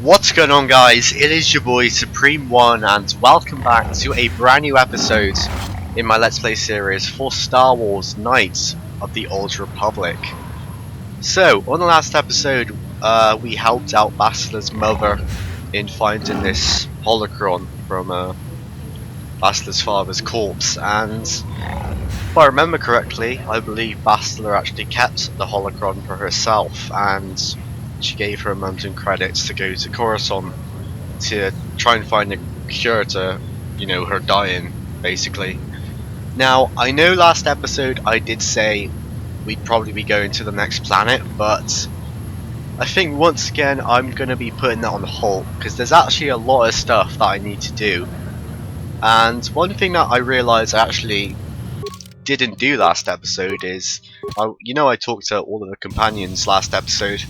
What's going on, guys? It is your boy Supreme1 and welcome back to a brand new episode in my Let's Play series for Star Wars Knights of the Old Republic. So, on the last episode, we helped out Bastla's mother in finding this holocron from Bastla's father's corpse, and if I remember correctly, I believe Bastla actually kept the holocron for herself, and she gave her mountain credits to go to Coruscant to try and find a cure to, her dying, basically. Now, I know last episode I did say we'd probably be going to the next planet, but I think once again I'm going to be putting that on hold, because there's actually a lot of stuff that I need to do. And one thing that I realised I actually didn't do last episode is, I talked to all of the companions last episode.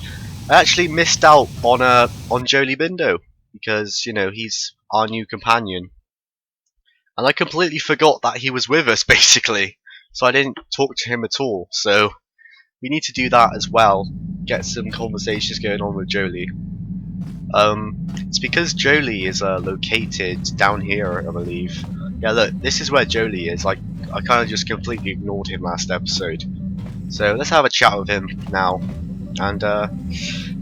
I actually missed out on Jolie Bindo, because he's our new companion, and I completely forgot that he was with us basically, so I didn't talk to him at all. So we need to do that as well, get some conversations going on with Jolie. It's because Jolie is located down here, I believe. Yeah, look, this is where Jolie is. I kind of just completely ignored him last episode, so let's have a chat with him now. And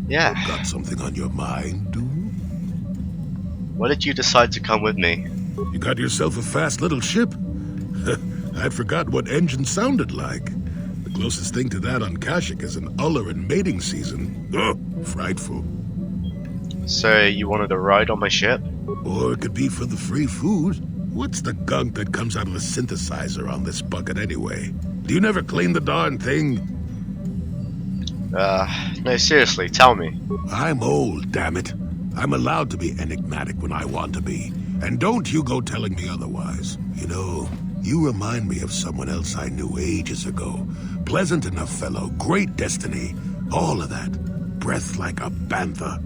yeah. Got something on your mind, dude? Why did you decide to come with me? You got yourself a fast little ship. I'd forgotten what engine sounded like. The closest thing to that on Kashyyyk is an Uller in mating season. Oh, frightful. So you wanted a ride on my ship? Or it could be for the free food. What's the gunk that comes out of the synthesizer on this bucket anyway? Do you never clean the darn thing? No, seriously, tell me. I'm old, damn it. I'm allowed to be enigmatic when I want to be. And don't you go telling me otherwise. You remind me of someone else I knew ages ago. Pleasant enough fellow, great destiny, all of that. Breath like a bantha.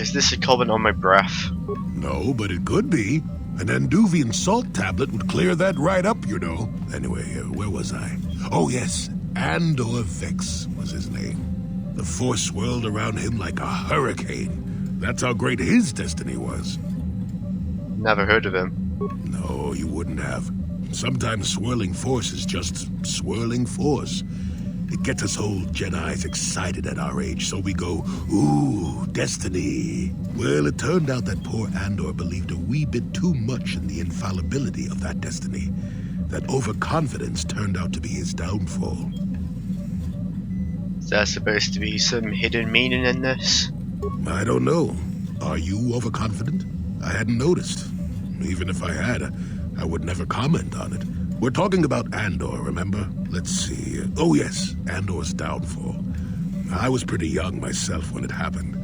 Is this a comment on my breath? No, but it could be. An Anduvian salt tablet would clear that right up, Anyway, where was I? Oh, yes. Andor Vex was his name. The Force swirled around him like a hurricane. That's how great his destiny was. Never heard of him. No, you wouldn't have. Sometimes swirling force is just swirling force. It gets us old Jedis excited at our age, so we go, ooh, destiny. Well, it turned out that poor Andor believed a wee bit too much in the infallibility of that destiny. That overconfidence turned out to be his downfall. Is there supposed to be some hidden meaning in this? I don't know. Are you overconfident? I hadn't noticed. Even if I had, I would never comment on it. We're talking about Andor, remember? Let's see. Oh yes, Andor's downfall. I was pretty young myself when it happened.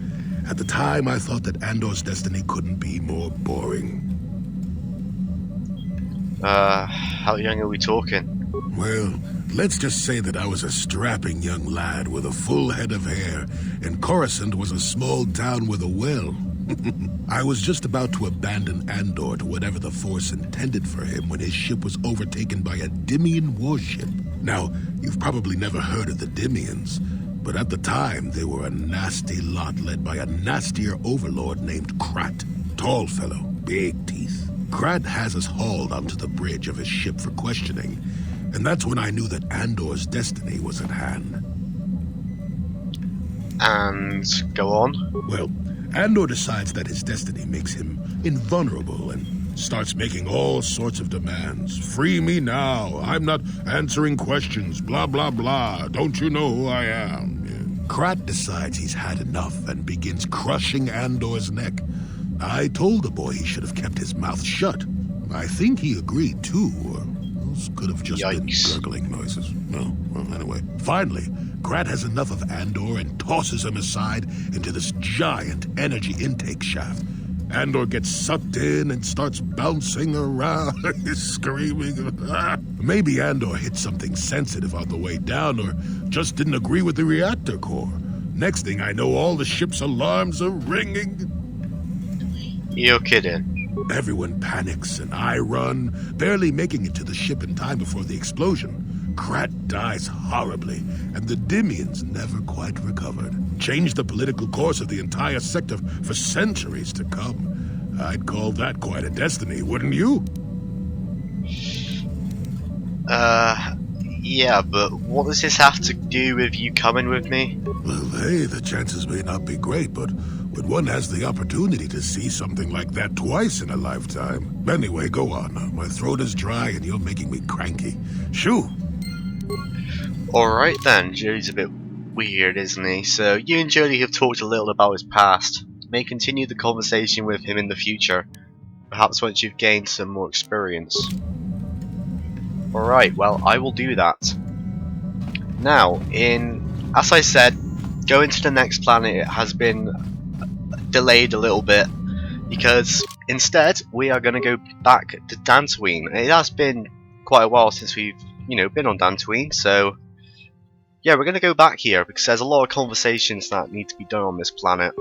At the time, I thought that Andor's destiny couldn't be more boring. How young are we talking? Well, let's just say that I was a strapping young lad with a full head of hair, and Coruscant was a small town with a well. I was just about to abandon Andor to whatever the Force intended for him when his ship was overtaken by a Dimian warship. Now, you've probably never heard of the Dimians, but at the time they were a nasty lot led by a nastier overlord named Krat. Tall fellow, big teeth. Krat has us hauled onto the bridge of his ship for questioning, and that's when I knew that Andor's destiny was at hand. And go on? Well, Andor decides that his destiny makes him invulnerable and starts making all sorts of demands. Free me now. I'm not answering questions. Blah, blah, blah. Don't you know who I am? Yeah. Krat decides he's had enough and begins crushing Andor's neck. I told the boy he should have kept his mouth shut. I think he agreed too, or those could have just been gurgling noises. Well, anyway. Finally, Krat has enough of Andor and tosses him aside into this giant energy intake shaft. Andor gets sucked in and starts bouncing around, screaming. Maybe Andor hit something sensitive on the way down, or just didn't agree with the reactor core. Next thing I know, all the ship's alarms are ringing. You're kidding. Everyone panics and I run, barely making it to the ship in time before the explosion. Krat dies horribly, and the Dimians never quite recovered. change the political course of the entire sector for centuries to come. I'd call that quite a destiny, wouldn't you? Yeah, but what does this have to do with you coming with me? Well, hey, the chances may not be great, but when one has the opportunity to see something like that twice in a lifetime. Anyway, go on. My throat is dry and you're making me cranky. Shoo! Alright then, Jody's a bit weird, isn't he? So, you and Jody have talked a little about his past. You may continue the conversation with him in the future, perhaps once you've gained some more experience. Alright, well, I will do that. Now, as I said, going to the next planet has been delayed a little bit, because instead, we are going to go back to Dantooine. It has been quite a while since we've, been on Dantooine, so yeah, we're going to go back here because there's a lot of conversations that need to be done on this planet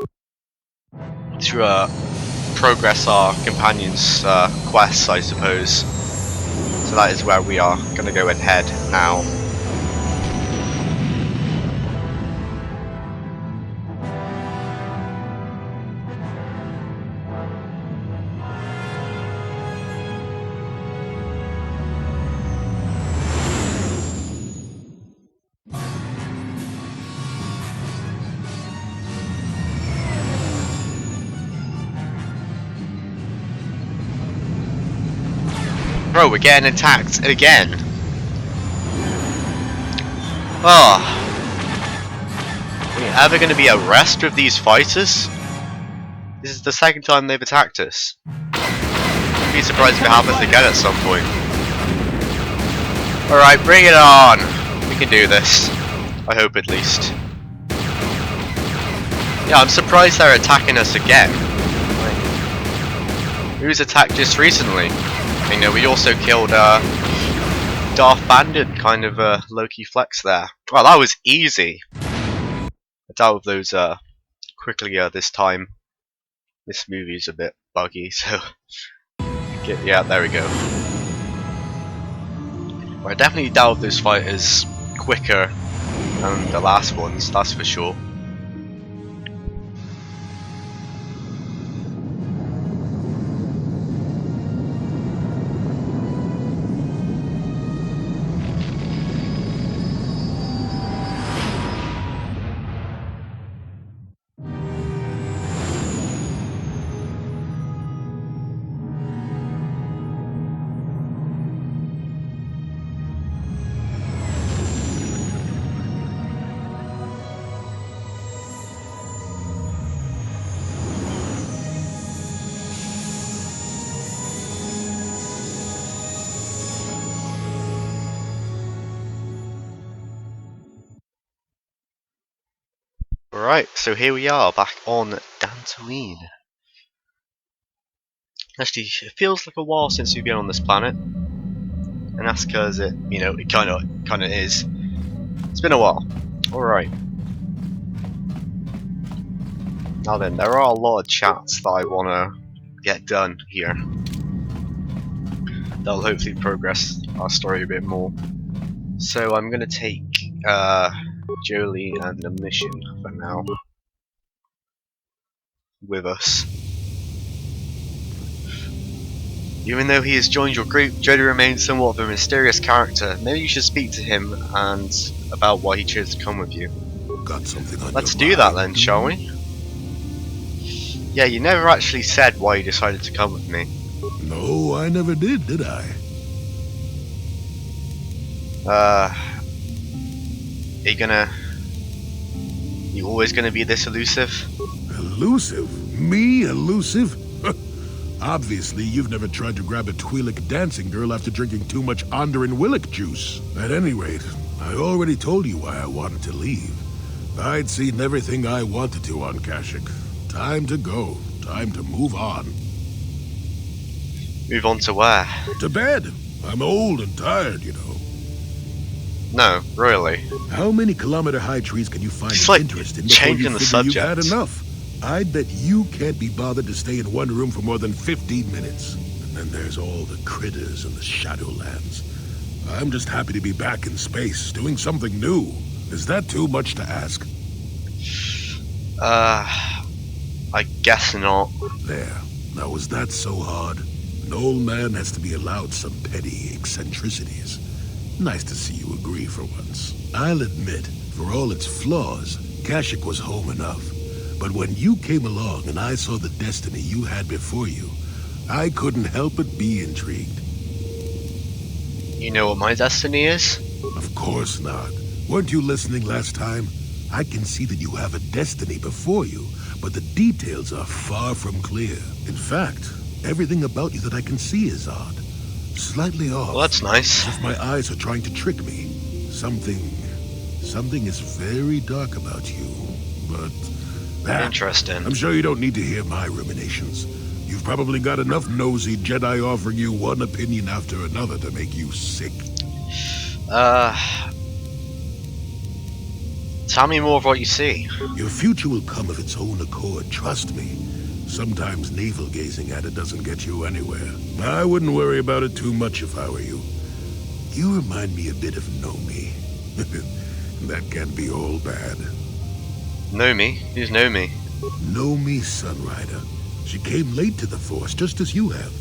to progress our companions' quests, I suppose. So that is where we are going to go and head now. Bro, we're getting attacked again. Oh. Are we ever going to be a rest with these fighters? This is the second time they've attacked us. I'd be surprised if it happens again at some point. Alright, bring it on. We can do this. I hope at least. Yeah, I'm surprised they're attacking us again. Who's attacked just recently? We also killed Darth Bandit, kind of a low-key flex there. Well, that was easy. I dealt with those quickly this time. This movie's a bit buggy, so yeah, there we go. Well, I definitely dealt with those fighters quicker than the last ones, that's for sure. Alright, so here we are, back on Dantooine. Actually, it feels like a while since we've been on this planet. And that's because it kinda is. It's been a while. Alright. Now then, there are a lot of chats that I wanna get done here. That'll hopefully progress our story a bit more. So I'm gonna take Jolie and the mission for now with us. Even though he has joined your group, Jody remains somewhat of a mysterious character. Maybe you should speak to him and about why he chose to come with you. Got something on Let's your do that mind? then, shall we? Yeah, you never actually said why you decided to come with me. No, I never did I? You always gonna be this elusive? Elusive? Me elusive? Obviously, you've never tried to grab a Twi'lek dancing girl after drinking too much Onderan Willick juice. At any rate, I already told you why I wanted to leave. I'd seen everything I wanted to on Kashyyyk. Time to go. Time to move on. Move on to where? To bed. I'm old and tired, you know. No, really. How many kilometer-high trees can you find It's like interesting before changing you the figure you've had subject. enough? I'd bet you can't be bothered to stay in one room for more than 15 minutes. And then there's all the critters and the Shadowlands. I'm just happy to be back in space, doing something new. Is that too much to ask? I guess not. There. Now, was that so hard? An old man has to be allowed some petty eccentricities. Nice to see you agree for once. I'll admit, for all its flaws, Kashyyyk was home enough. But when you came along and I saw the destiny you had before you, I couldn't help but be intrigued. You know what my destiny is? Of course not. Weren't you listening last time? I can see that you have a destiny before you, but the details are far from clear. In fact, everything about you that I can see is odd. Slightly off. Well, that's nice. As if my eyes are trying to trick me. Something is very dark about you. But interesting. I'm sure you don't need to hear my ruminations. You've probably got enough nosy Jedi offering you one opinion after another to make you sick. Tell me more of what you see. Your future will come of its own accord, trust me. Sometimes navel-gazing at it doesn't get you anywhere. I wouldn't worry about it too much if I were you. You remind me a bit of Nomi. That can be all bad. Nomi? Who's Nomi? Nomi Sunrider. She came late to the Force, just as you have,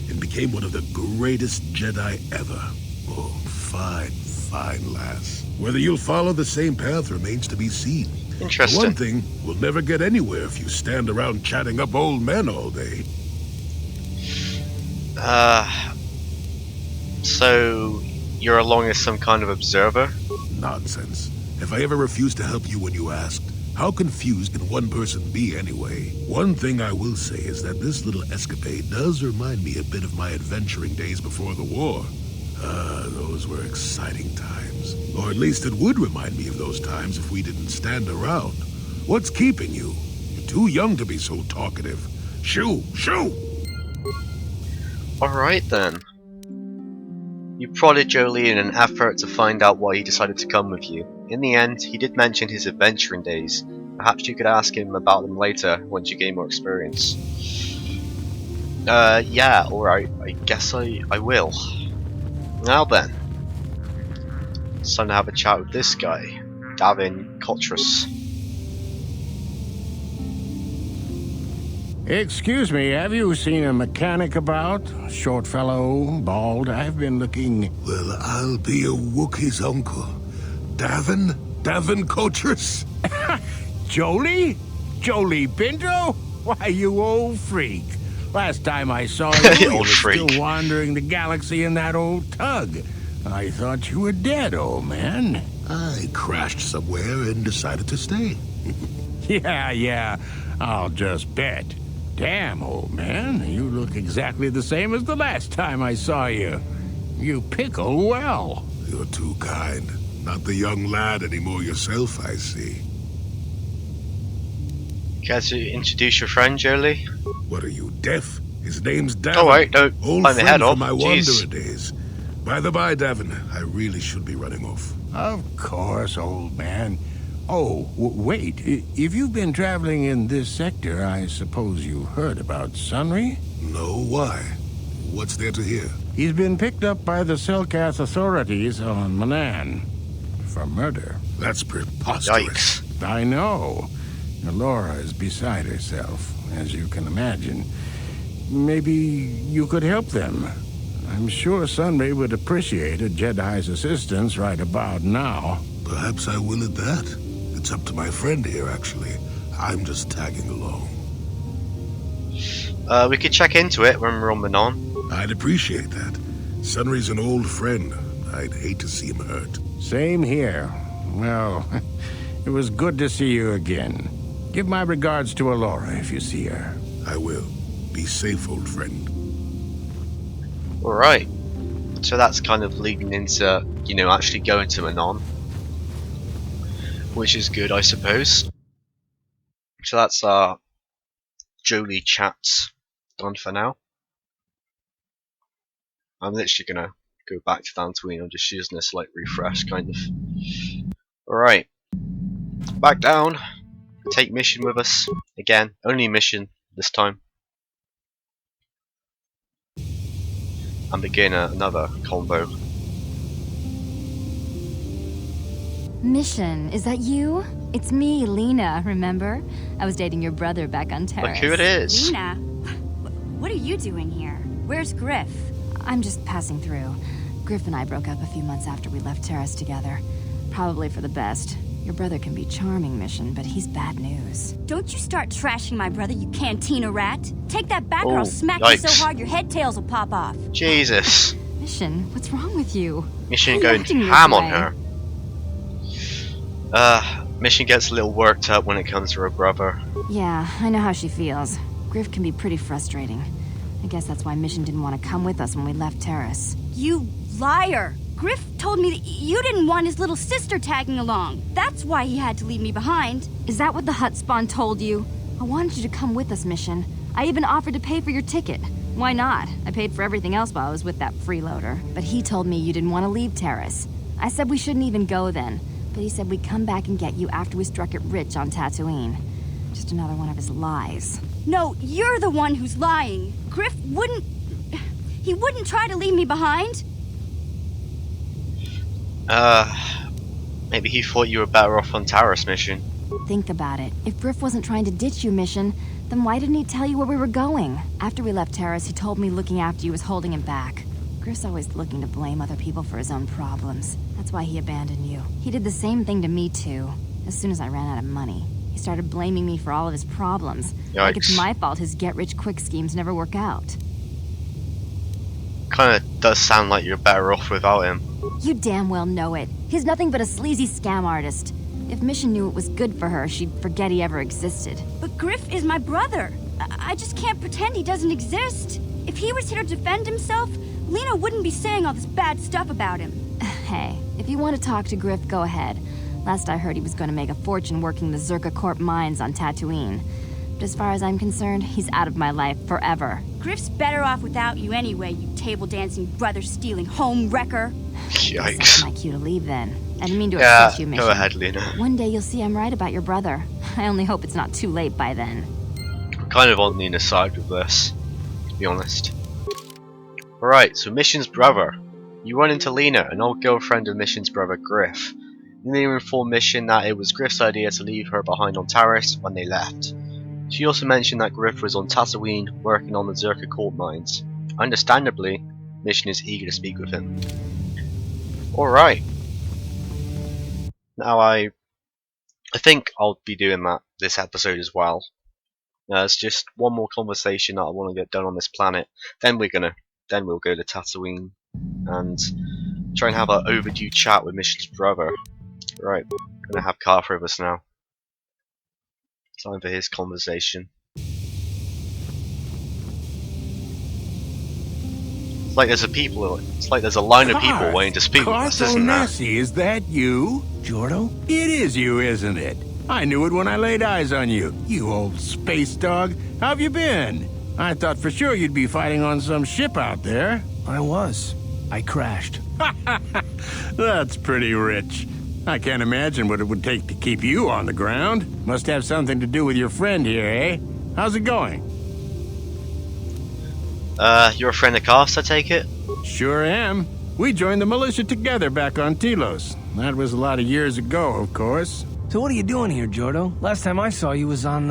and became one of the greatest Jedi ever. Oh, fine lass. Whether you'll follow the same path remains to be seen. Interesting. For one thing, we'll never get anywhere if you stand around chatting up old men all day. So you're along as some kind of observer? Nonsense. If I ever refused to help you when you asked, how confused can one person be anyway? One thing I will say is that this little escapade does remind me a bit of my adventuring days before the war. Those were exciting times. Or at least it would remind me of those times if we didn't stand around. What's keeping you? You're too young to be so talkative. Shoo! Alright then. You prodded Jolie in an effort to find out why he decided to come with you. In the end, he did mention his adventuring days. Perhaps you could ask him about them later, once you gain more experience. Yeah, alright. I guess I will. Now then. It's time to have a chat with this guy, Davin Kotras. Excuse me, have you seen a mechanic about? Short fellow, bald. I've been looking... Well, I'll be a Wookiee's uncle. Davin Kotras? Jolie? Jolie Pinto? Why, you old freak. Last time I saw you, you were still wandering the galaxy in that old tug. I thought you were dead, old man. I crashed somewhere and decided to stay. Yeah, I'll just bet. Damn, old man, you look exactly the same as the last time I saw you. You pickle well. You're too kind. Not the young lad anymore yourself, I see. Care to introduce your friend, Jolie? What are you, deaf? His name's Davin. Oh wait, don't old bite my head off. From my Jeez. wanderer days. By the by, Davin, I really should be running off. Of course, old man. Oh, wait. If you've been traveling in this sector, I suppose you heard about Sunry? No, why? What's there to hear? He's been picked up by the Selkath authorities on Manan for murder. That's preposterous. Yikes. I know. Laura is beside herself, as you can imagine. Maybe you could help them. I'm sure Sunray would appreciate a Jedi's assistance right about now. Perhaps I will at that. It's up to my friend here, actually. I'm just tagging along. We could check into it when we're on Manon. I'd appreciate that. Sunry's an old friend. I'd hate to see him hurt. Same here. Well, it was good to see you again. Give my regards to Alora if you see her. I will. Be safe, old friend. Alright. So that's kind of leading into, actually going to Manon. Which is good, I suppose. So that's our Jolie chats done for now. I'm literally gonna go back to Dantooine. I'm just using a slight refresh, kind of. Alright. Back down. Take mission with us. Again, only mission this time. And begin another combo. Mission, is that you? It's me, Lena, remember? I was dating your brother back on Terrace. Look who it is. Lena? What are you doing here? Where's Griff? I'm just passing through. Griff and I broke up a few months after we left Terrace together. Probably for the best. Your brother can be charming, Mission, but he's bad news. Don't you start trashing my brother, you cantina rat. Take that back or I'll smack yikes. you so hard your head tails will pop off. Jesus. Mission, what's wrong with you? Mission Why are you going acting this ham on way? her. Mission gets a little worked up when it comes to her brother. Yeah, I know how she feels. Griff can be pretty frustrating. I guess that's why Mission didn't want to come with us when we left Terrace. You liar! Griff told me that you didn't want his little sister tagging along. That's why he had to leave me behind. Is that what the hut spawn told you? I wanted you to come with us, Mission. I even offered to pay for your ticket. Why not? I paid for everything else while I was with that freeloader. But he told me you didn't want to leave Terrace. I said we shouldn't even go then. But he said we'd come back and get you after we struck it rich on Tatooine. Just another one of his lies. No, you're the one who's lying. Griff wouldn't... He wouldn't try to leave me behind. Maybe he thought you were better off on Taurus, Mission. Think about it. If Griff wasn't trying to ditch you, Mission, then why didn't he tell you where we were going? After we left Terrace, he told me looking after you was holding him back. Griff's always looking to blame other people for his own problems. That's why he abandoned you. He did the same thing to me, too. As soon as I ran out of money, he started blaming me for all of his problems. Yikes. Like it's my fault his get-rich-quick schemes never work out. Kinda does sound like you're better off without him. You damn well know it. He's nothing but a sleazy scam artist. If Mission knew it was good for her, she'd forget he ever existed. But Griff is my brother. I just can't pretend he doesn't exist. If he was here to defend himself, Lena wouldn't be saying all this bad stuff about him. Hey, if you want to talk to Griff, go ahead. Last I heard, he was going to make a fortune working the Zerka Corp mines on Tatooine. But as far as I'm concerned, he's out of my life forever. Griff's better off without you anyway, you table-dancing, brother-stealing home wrecker. Yikes. That's my cue to leave then. I didn't mean to Yeah, upset you, Mission. go ahead, Lena. One day you'll see I'm right about your brother. I only hope it's not too late by then. I'm kind of on Lena's side with this, to be honest. Alright, so Mission's brother. You run into Lena, an old girlfriend of Mission's brother Griff. Lena informed Mission that it was Griff's idea to leave her behind on Taris when they left. She also mentioned that Griff was on Tatooine working on the Zerka Corp mines. Understandably, Mission is eager to speak with him. Alright. Now I think I'll be doing that this episode as well. It's just one more conversation that I want to get done on this planet. Then we'll go to Tatooine and try and have an overdue chat with Mission's brother. Right, I'm gonna have Carter with us now. Time for his conversation. It's like there's a line of people waiting to speak with us, isn't there? Onassi, is that you? Jordo? It is you, isn't it? I knew it when I laid eyes on you. You old space dog. How have you been? I thought for sure you'd be fighting on some ship out there. I was. I crashed. That's pretty rich. I can't imagine what it would take to keep you on the ground. Must have something to do with your friend here, eh? How's it going? You're a friend of Cast, I take it? Sure am. We joined the militia together back on Telos. That was a lot of years ago, of course. So what are you doing here, Jordo? Last time I saw you was on,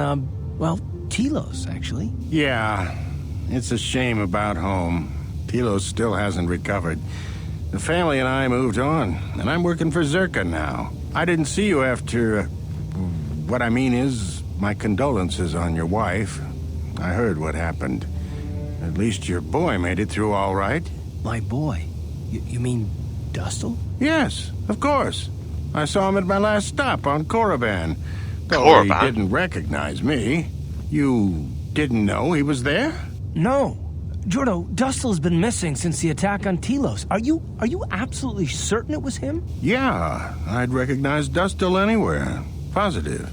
well, Telos, actually. Yeah, it's a shame about home. Telos still hasn't recovered. The family and I moved on, and I'm working for Zerka now. I didn't see you after... what I mean is, my condolences on your wife. I heard what happened. At least your boy made it through all right. My boy? You mean Dustle? Yes, of course. I saw him at my last stop on Korriban. Though Korriban? he didn't recognize me. You didn't know he was there? No. Jordo, Dustle's been missing since the attack on Telos. Are you absolutely certain it was him? Yeah, I'd recognize Dustle anywhere. Positive.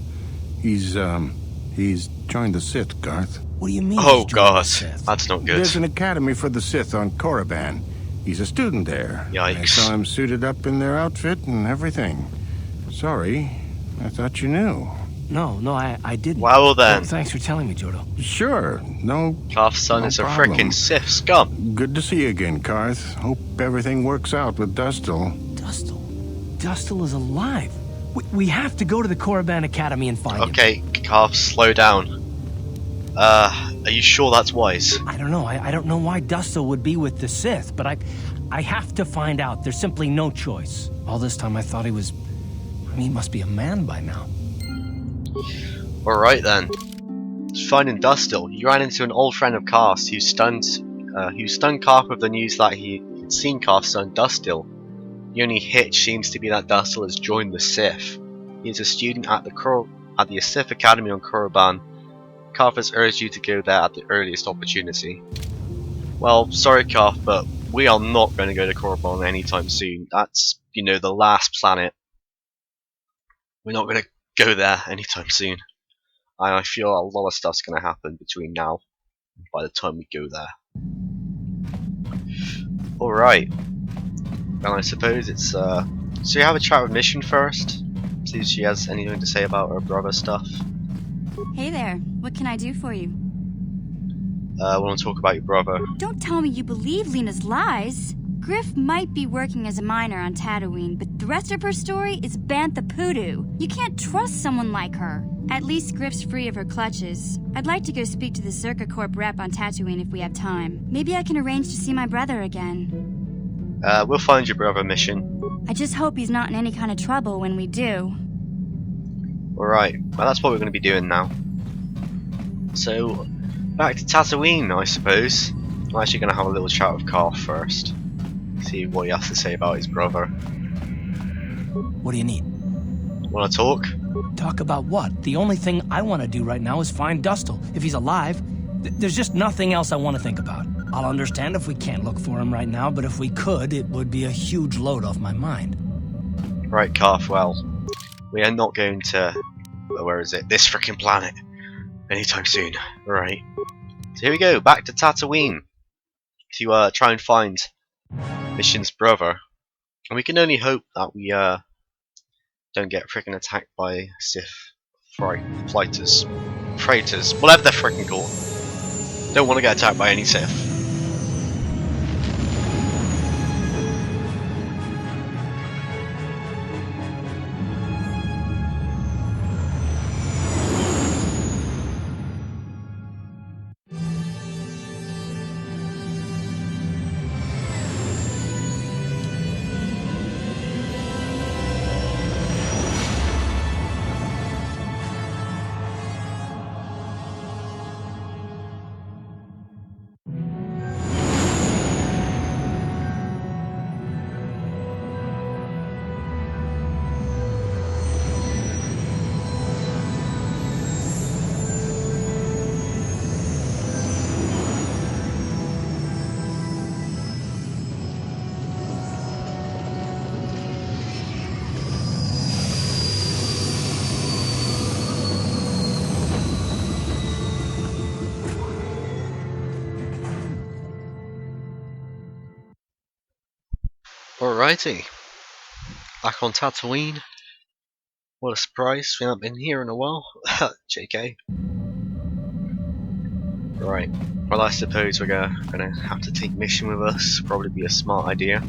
He's joined the Sith, Garth. What do you mean? Oh he's joined the god, Sith? that's not good. There's an academy for the Sith on Korriban. He's a student there. Yikes. I saw him suited up in their outfit and everything. Sorry, I thought you knew. No, I didn't. Well then. Oh, thanks for telling me, Jordo. Sure, no. Cast's son No is a problem. frickin' Sith scum. Good to see you again, Garth. Hope everything works out with Dustle. Dustle is alive. We have to go to the Korriban Academy and find him. Okay, Carf, slow down. Are you sure that's wise? I don't know. I don't know why Dustil would be with the Sith, but I have to find out. There's simply no choice. All this time I thought he was... I mean, he must be a man by now. Alright then. Finding Dustil, you ran into an old friend of Carf's who stunned Carf with the news that he had seen Carf son Dustil. The only hitch seems to be that Dustil has joined the Sith. He is a student at the Sith Academy on Korriban. Carf has urged you to go there at the earliest opportunity. Well, sorry Carf, but we are not going to go to Korriban anytime soon. That's, you know, the last planet. We're not going to go there anytime soon. And I feel a lot of stuff's going to happen between now and by the time we go there. Alright. Well, I suppose it's, so you have a chat with Mission first? See if she has anything to say about her brother stuff. Hey there, what can I do for you? I want to talk about your brother. Don't tell me you believe Lena's lies. Griff might be working as a miner on Tatooine, but the rest of her story is bantha poodoo. You can't trust someone like her. At least Griff's free of her clutches. I'd like to go speak to the Circa Corp rep on Tatooine if we have time. Maybe I can arrange to see my brother again. We'll find your brother, Mission. I just hope he's not in any kind of trouble when we do. Alright, well that's what we're going to be doing now. So, back to Tatooine, I suppose. I'm actually going to have a little chat with Carf first. See what he has to say about his brother. What do you need? Want to talk? Talk about what? The only thing I want to do right now is find Dustil. If he's alive, there's just nothing else I want to think about. I'll understand if we can't look for him right now, but if we could, it would be a huge load off my mind. Right, Carf, well, we are not going to... where is it? This frickin' planet. Anytime soon. Right. So here we go, back to Tatooine. To try and find Mission's brother. And we can only hope that we don't get frickin' attacked by Sith freighters, whatever they're frickin' called. Don't want to get attacked by any Sith. Alrighty, back on Tatooine. What a surprise, we haven't been here in a while. JK. Right, well I suppose we're gonna have to take Mission with us, probably be a smart idea.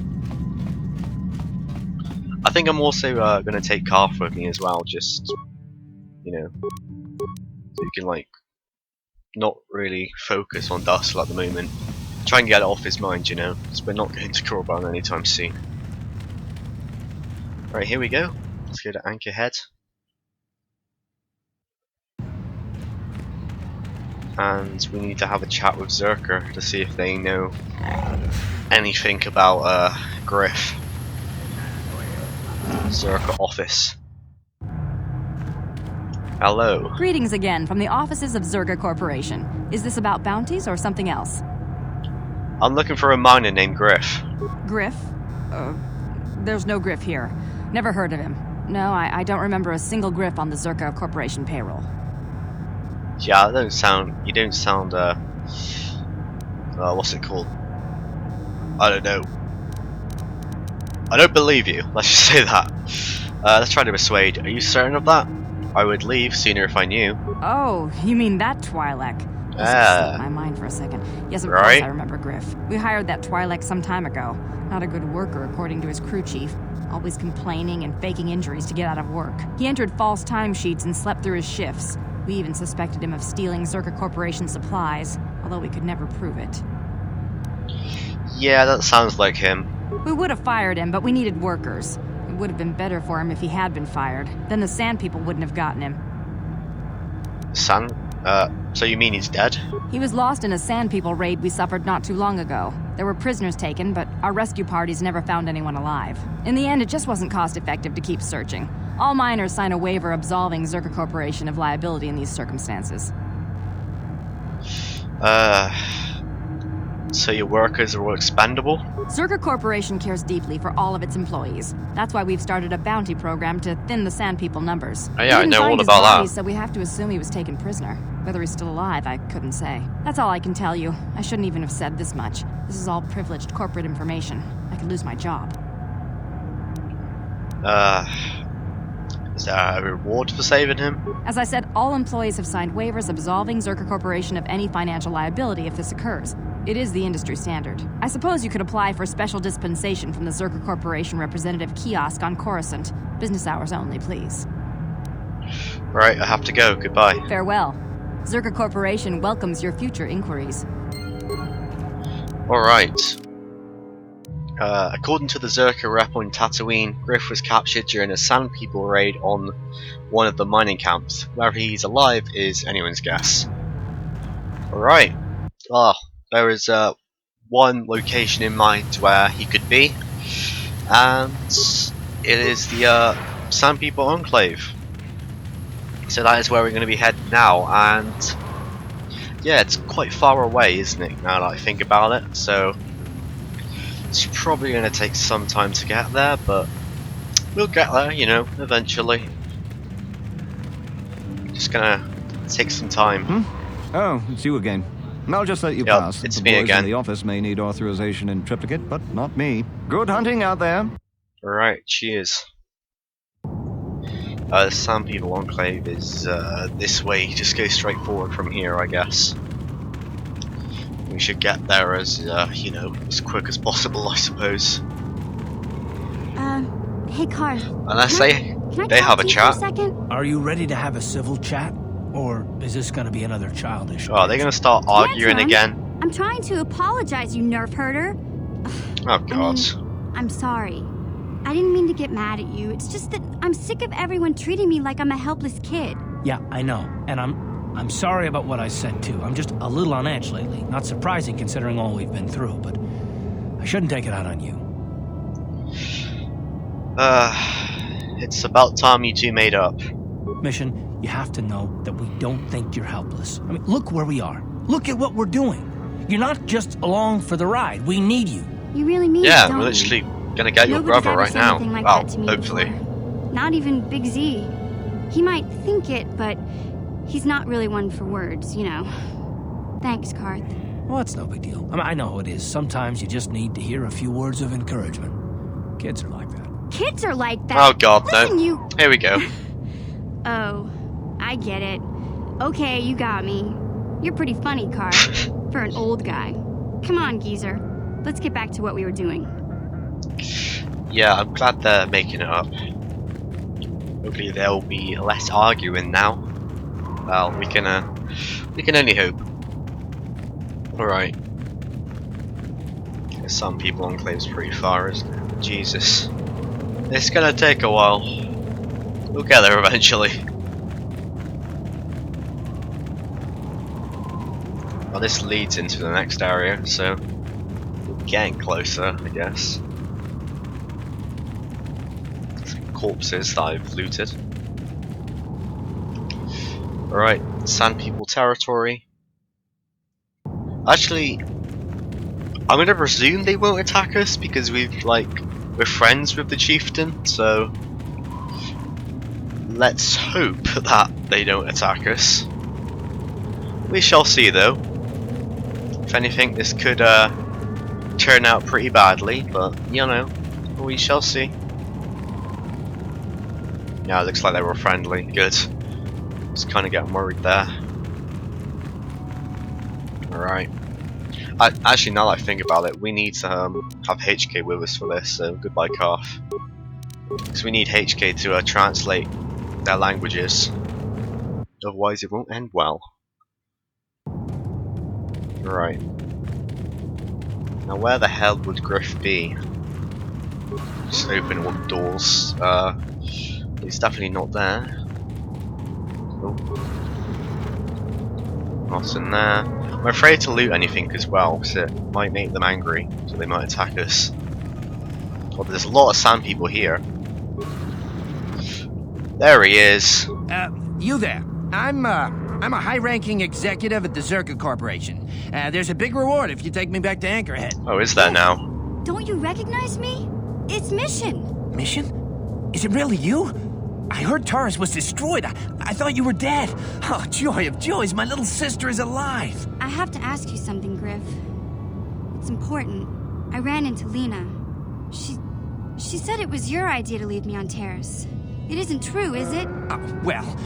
I think I'm also gonna take Carf with me as well, just, you know, so you can like, not really focus on Dustil at the moment. Try and get it off his mind, you know, because we're not going to Korriban anytime soon. Right, here we go. Let's go to Anchorhead. And we need to have a chat with Zerker to see if they know anything about Griff. Zerker office. Hello. Greetings again from the offices of Zerga Corporation. Is this about bounties or something else? I'm looking for a miner named Griff. Griff? There's no Griff here. Never heard of him. No, I don't remember a single Griff on the Zerga Corporation payroll. Yeah, you don't sound, what's it called? I don't know. I don't believe you, let's just say that. Let's try to persuade. Are you certain of that? I would leave sooner if I knew. Oh, you mean that Twi'lek? Slipped my mind for a second. Yes, of course I remember Griff. We hired that Twi'lek some time ago. Not a good worker, according to his crew chief. always complaining and faking injuries to get out of work. He entered false timesheets and slept through his shifts. We even suspected him of stealing Zerka Corporation supplies, although we could never prove it. Yeah, that sounds like him. We would have fired him, but we needed workers. It would have been better for him if he had been fired. Then the Sand People wouldn't have gotten him. So you mean he's dead? He was lost in a Sand People raid we suffered not too long ago. There were prisoners taken, but our rescue parties never found anyone alive. In the end, it just wasn't cost-effective to keep searching. All miners sign a waiver absolving Zerka Corporation of liability in these circumstances. So your workers are all expendable? Zerka Corporation cares deeply for all of its employees. That's why we've started a bounty program to thin the Sand People numbers. Oh yeah, I know all about his body, that. So we have to assume he was taken prisoner. Whether he's still alive, I couldn't say. That's all I can tell you. I shouldn't even have said this much. This is all privileged corporate information. I could lose my job. Is there a reward for saving him? As I said, all employees have signed waivers absolving Zerka Corporation of any financial liability if this occurs. It is the industry standard. I suppose you could apply for special dispensation from the Zerka Corporation representative kiosk on Coruscant. Business hours only, please. Right, I have to go. Goodbye. Farewell. Zerka Corporation welcomes your future inquiries. Alright. According to the Zerka rep on Tatooine, Griff was captured during a Sand People raid on one of the mining camps. Whether he's alive is anyone's guess. Alright. There is one location in mind where he could be, and it is the Sand People Enclave. So that is where we're going to be heading now, and yeah, it's quite far away, isn't it, now that I think about it, so it's probably going to take some time to get there, but we'll get there, you know, eventually. Just gonna take some time. Oh, it's you again. I'll just let you Yep, pass. it's the me boys again. in the office may need authorization in triplicate, but not me. Good hunting out there. Alright, cheers. The Sand People Enclave is this way. Just go straight forward from here, I guess. We should get there as, you know, as quick as possible, I suppose. Hey, Carl. Unless they Can I have talk a to you chat. for a second? Are you ready to have a civil chat? Or is this gonna be another childish? Oh, are they gonna start arguing Tantrum? again? I'm trying to apologize, you nerf herder. Oh god. I'm sorry. I didn't mean to get mad at you. It's just that I'm sick of everyone treating me like I'm a helpless kid. Yeah, I know. And I'm sorry about what I said too. I'm just a little on edge lately. Not surprising considering all we've been through, but I shouldn't take it out on you. It's about time you two made up. Mission, you have to know that we don't think you're helpless. I mean, look where we are. Look at what we're doing. You're not just along for the ride. We need you. You really mean it, Yeah, don't we're you? literally gonna get your Nobody's brother ever right said now. anything like Well, that to me hopefully. before. Not even Big Z. He might think it, but he's not really one for words, you know. Thanks, Karth. Well, that's no big deal. I mean, I know how it is. Sometimes you just need to hear a few words of encouragement. Kids are like that. Kids are like that. Oh god, Listen, no. you... Here we go. Oh, I get it. Okay, you got me. You're pretty funny, Karth, for an old guy. Come on, geezer. Let's get back to what we were doing. Yeah, I'm glad they're making it up. Hopefully there'll be less arguing now. Well, we can only hope. Alright. Some people enclave's pretty far, isn't it? Jesus. It's gonna take a while. We'll get there eventually. Well, this leads into the next area, so we're getting closer, I guess. Corpses that I've looted. Alright, Sand People territory. Actually, I'm gonna presume they won't attack us because we're friends with the chieftain, so let's hope that they don't attack us. We shall see though. If anything, this could turn out pretty badly, but you know, we shall see. Yeah, it looks like they were friendly. Good. Just kind of getting worried there. Alright. Actually, now that I think about it, we need to have HK with us for this, so goodbye, Carth. Because we need HK to translate their languages. Otherwise it won't end well. Right. Now where the hell would Griff be? Just open all the doors. It's definitely not there. Nope. Not in there. I'm afraid to loot anything as well, because it might make them angry, so they might attack us. Well, there's a lot of sand people here. There he is. You there. I'm a high-ranking executive at the Zerka Corporation. There's a big reward if you take me back to Anchorhead. Oh, is there now? Don't you recognize me? It's Mission. Mission? Is it really you? I heard Taurus was destroyed. I thought you were dead. Oh, joy of joys, my little sister is alive. I have to ask you something, Griff. It's important. I ran into Lena. She said it was your idea to leave me on Terrace. It isn't true, is it? Well,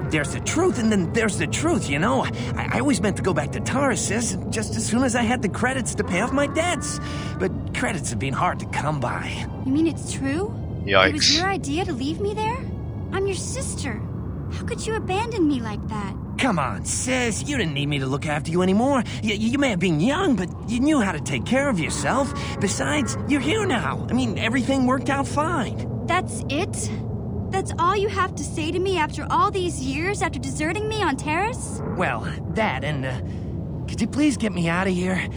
there's the truth and then there's the truth, you know? I always meant to go back to Taurus's just as soon as I had the credits to pay off my debts. But credits have been hard to come by. You mean it's true? Yikes. It was your idea to leave me there? I'm your sister. How could you abandon me like that? Come on, sis. You didn't need me to look after you anymore. You may have been young, but you knew how to take care of yourself. Besides, you're here now. I mean, everything worked out fine. That's it? That's all you have to say to me after all these years after deserting me on Terrace? Well, that and, could you please get me out of here?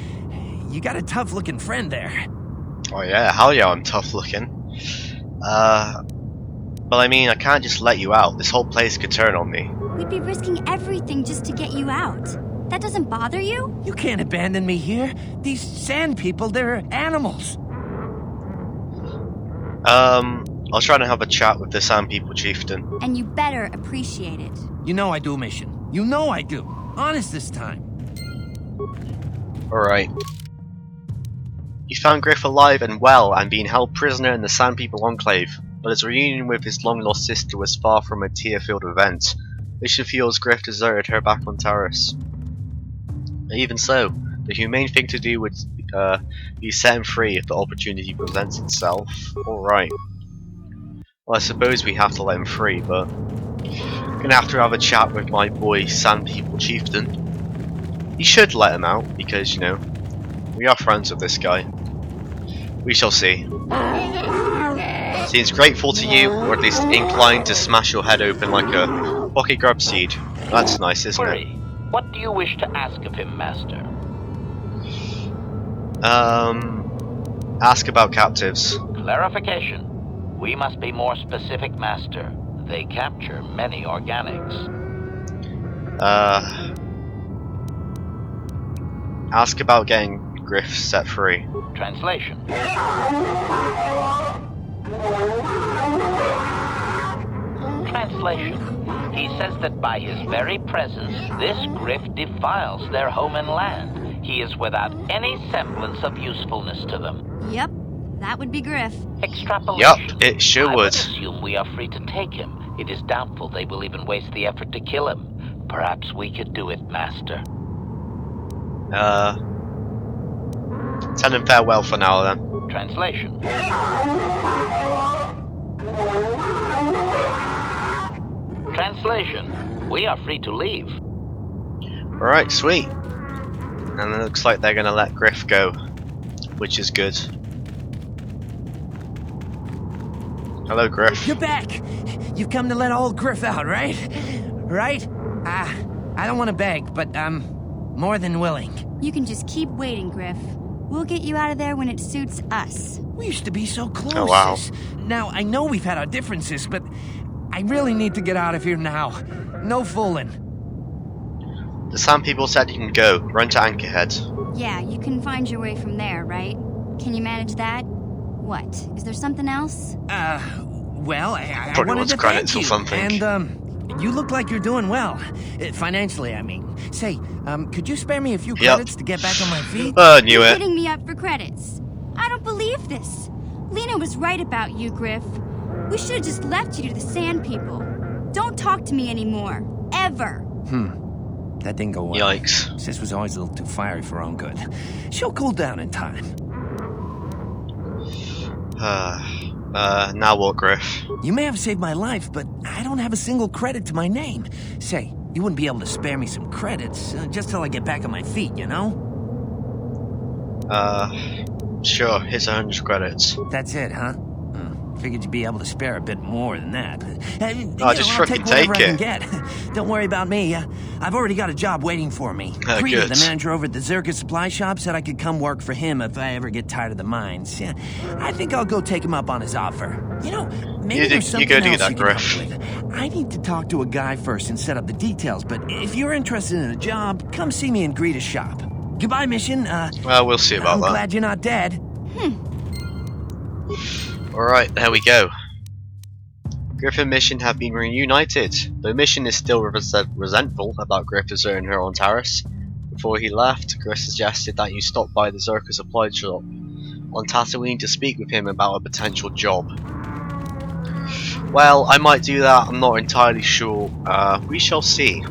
You got a tough-looking friend there. Oh yeah, hell yeah, I'm tough looking. Well, I mean, I can't just let you out. This whole place could turn on me. We'd be risking everything just to get you out. That doesn't bother you? You can't abandon me here. These sand people, they're animals. I'll try to have a chat with the Sand People Chieftain. And you better appreciate it. You know I do, Mission. You know I do. Honest this time. Alright. You found Griff alive and well and being held prisoner in the Sand People Enclave, but his reunion with his long-lost sister was far from a tear-filled event. Mission feels Griff deserted her back on Terrace. Even so, the humane thing to do would be set him free if the opportunity presents itself. Alright. Well, I suppose we have to let him free, but I'm gonna have to have a chat with my boy Sand People Chieftain. He should let him out, because, you know, we are friends with this guy. We shall see. Seems grateful to you, or at least inclined to smash your head open like a pocket grub seed. That's nice, isn't it? What do you wish to ask of him, Master? Ask about captives. Clarification. We must be more specific, Master. They capture many organics. Ask about getting Griff set free. Translation. Translation. He says that by his very presence, this Griff defiles their home and land. He is without any semblance of usefulness to them. Yep, that would be Griff. Extrapolation. Yup, it sure I would. would assume we are free to take him. It is doubtful they will even waste the effort to kill him. Perhaps we could do it, Master. Tell him farewell for now then. Translation. Translation. We are free to leave. Alright, sweet. And it looks like they're gonna let Griff go, which is good. Hello, Griff. You're back. You've come to let old Griff out, right? Right? I don't want to beg, but more than willing. You can just keep waiting, Griff. We'll get you out of there when it suits us. We used to be so close. Oh, wow. Sis. Now, I know we've had our differences, but I really need to get out of here now. No fooling. The Sand People said you can go. Run to Anchorhead. Yeah, you can find your way from there, right? Can you manage that? What? Is there something else? Well, I Probably wanted wants to credits thank or you. something. And, you look like you're doing well. Financially, I mean. Say, could you spare me a few Yep. credits to get back on my feet? Knew You're it. hitting me up for credits. I don't believe this. Lena was right about you, Griff. We should have just left you to the Sand People. Don't talk to me anymore. Ever. That didn't go well. Yikes. Sis was always a little too fiery for her own good. She'll cool down in time. Now what, Griff? You may have saved my life, but I don't have a single credit to my name. Say, you wouldn't be able to spare me some credits, just till I get back on my feet, you know? Sure, here's 100 credits. That's it, huh? Figured you'd be able to spare a bit more than that. Just I'll frickin' take whatever take I can it. get. Don't worry about me. I've already got a job waiting for me. Krita, Good. the manager over at the Zircus supply shop, said I could come work for him if I ever get tired of the mines. Yeah, I think I'll go take him up on his offer. You know, maybe there's something go do else that, you can help Griff. me with. I need to talk to a guy first and set up the details, but if you're interested in a job, come see me in Grita's shop. Goodbye, Mission. Well, we'll see about I'm that. glad you're not dead. Alright, there we go. Griff and Mission have been reunited, though Mission is still resentful about Griff deserting her on Taris. Before he left, Griff suggested that you stop by the Zirka supply shop on Tatooine to speak with him about a potential job. Well, I might do that, I'm not entirely sure. We shall see.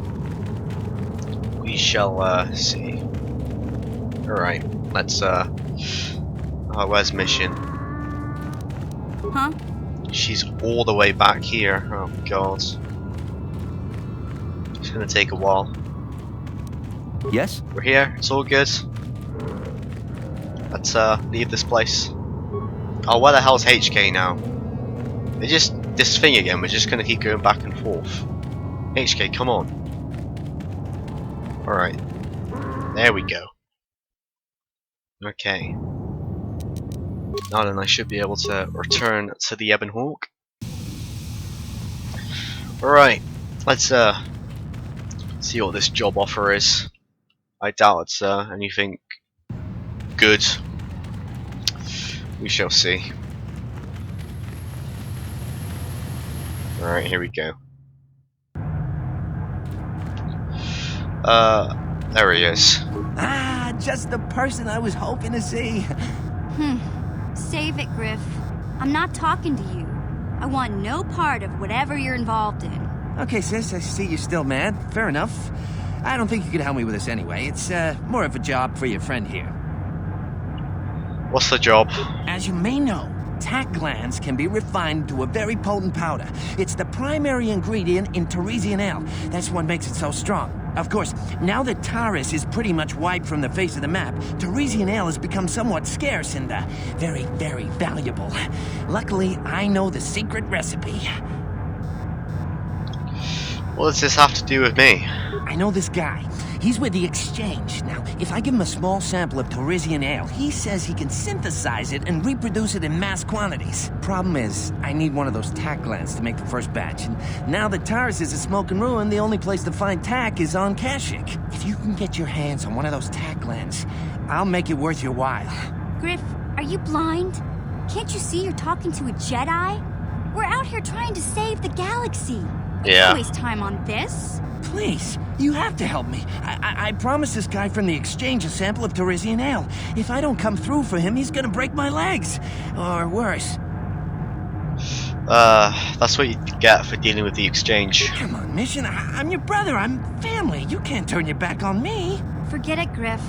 We shall see. Alright, let's where's Mission? Huh? She's all the way back here. Oh god. It's gonna take a while. Yes? We're here, it's all good. Let's leave this place. Oh, where the hell's HK now? They just this thing again, we're just gonna keep going back and forth. HK, come on. Alright. There we go. Okay. Now then, I should be able to return to the Ebon Hawk. Alright, let's see what this job offer is. I doubt it's anything good. We shall see. Alright, here we go. There he is. Ah, just the person I was hoping to see. Save it, Griff. I'm not talking to you. I want no part of whatever you're involved in. Okay, sis, I see you're still mad. Fair enough. I don't think you can help me with this anyway. It's more of a job for your friend here. What's the job? As you may know, tack glands can be refined to a very potent powder. It's the primary ingredient in Teresian ale. That's what makes it so strong. Of course, now that Taris is pretty much wiped from the face of the map, Teresian ale has become somewhat scarce and very, very valuable. Luckily, I know the secret recipe. What does this have to do with me? I know this guy. He's with the Exchange. Now, if I give him a small sample of Teresian ale, he says he can synthesize it and reproduce it in mass quantities. Problem is, I need one of those tack glands to make the first batch, and now that Taris is a smoking ruin, the only place to find tack is on Kashyyyk. If you can get your hands on one of those tack glands, I'll make it worth your while. Griff, are you blind? Can't you see you're talking to a Jedi? We're out here trying to save the galaxy. We can't waste time on this. Please, you have to help me. I promised this guy from the Exchange a sample of Teresian ale. If I don't come through for him, he's gonna break my legs. Or worse. That's what you get for dealing with the Exchange. Come on, Mission. I'm your brother. I'm family. You can't turn your back on me. Forget it, Griff.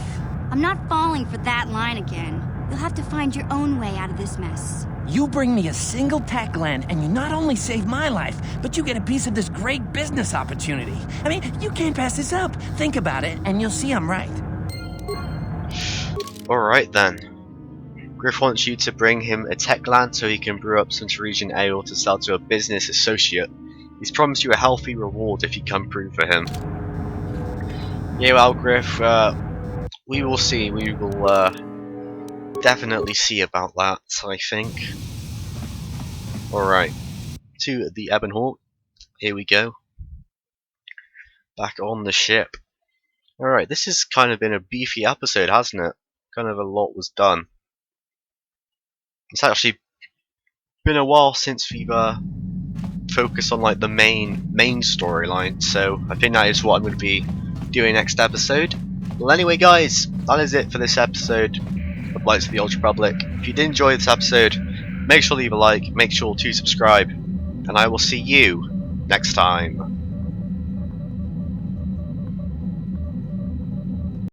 I'm not falling for that line again. You'll have to find your own way out of this mess. You bring me a single tack gland, and you not only save my life, but you get a piece of this great business opportunity. I mean, you can't pass this up. Think about it, and you'll see I'm right. Alright then. Griff wants you to bring him a tech gland so he can brew up some Teresian ale to sell to a business associate. He's promised you a healthy reward if you come through for him. Yeah, well, Griff, we will see. We will definitely see about that, I think. Alright, to the Ebon Hawk. Here we go. Back on the ship. Alright, this has kind of been a beefy episode, hasn't it? Kind of a lot was done. It's actually been a while since we've focused on like the main storyline, so I think that is what I'm going to be doing next episode. Well, anyway, guys, that is it for this episode of Knights of the Old Republic. If you did enjoy this episode, make sure to leave a like, make sure to subscribe, and I will see you next time.